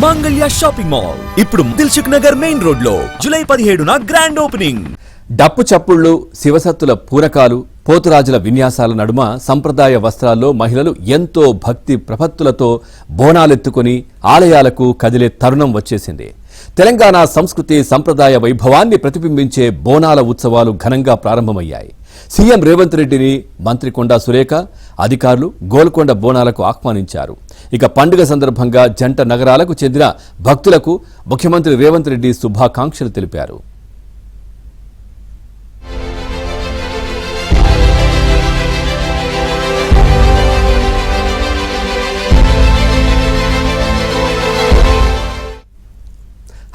Mangalya shopping mall ఇప్పుడు Dilsukh Nagar main road లో July 17న grand opening. డప్పు చప్పుళ్లు, శివసత్తుల పూరకాలు, పోతురాజుల విన్యాసాల నడుమ సంప్రదాయ వస్త్రాల్లో మహిళలు ఎంతో భక్తి ప్రపత్తులతో బోనాలెత్తుకుని ఆలయాలకు కదిలే తరుణం వచ్చేసింది. తెలంగాణ సంస్కృతి సంప్రదాయ వైభవాన్ని ప్రతిబింబించే బోనాల ఉత్సవాలు ఘనంగా ప్రారంభమయ్యాయి. సీఎం రేవంత్ రెడ్డిని మంత్రి కొండా సురేఖ అధికారులు గోల్కొండ బోనాలకు ఆహ్వానించారు. ఇక పండుగ సందర్భంగా జంట నగరాలకు చెందిన భక్తులకు ముఖ్యమంత్రి రేవంత్ రెడ్డి శుభాకాంక్షలు తెలిపారు.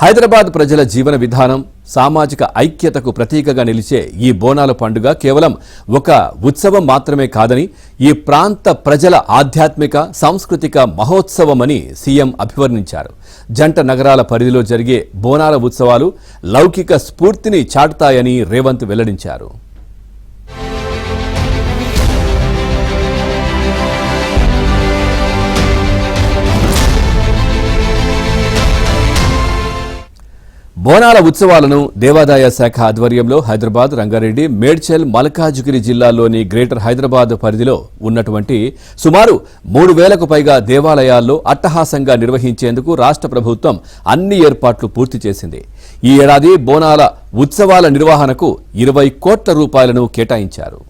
హైదరాబాద్ ప్రజల జీవన విధానం, సామాజిక ఐక్యతకు ప్రతీకగా నిలిచే ఈ బోనాల పండుగ కేవలం ఒక ఉత్సవం మాత్రమే కాదని, ఈ ప్రాంత ప్రజల ఆధ్యాత్మిక సాంస్కృతిక మహోత్సవమని సీఎం అభివర్ణించారు. జంట నగరాల పరిధిలో జరిగే బోనాల ఉత్సవాలు లౌకిక స్ఫూర్తిని చాటుతాయని రేవంత్ వెల్లడించారు. బోనాల ఉత్సవాలను దేవాదాయ శాఖ ఆధ్వర్యంలో హైదరాబాద్, రంగారెడ్డి, మేడ్చల్, మల్కాజ్గిరి జిల్లాల్లోని గ్రేటర్ హైదరాబాద్ పరిధిలో ఉన్నటువంటి సుమారు 3000కు పైగా దేవాలయాల్లో అట్టహాసంగా నిర్వహించేందుకు రాష్ట్ర ప్రభుత్వం అన్ని ఏర్పాట్లు పూర్తి చేసింది. ఈ ఏడాది బోనాల ఉత్సవాల నిర్వహణకు 20 కోట్ల రూపాయలను కేటాయించారు.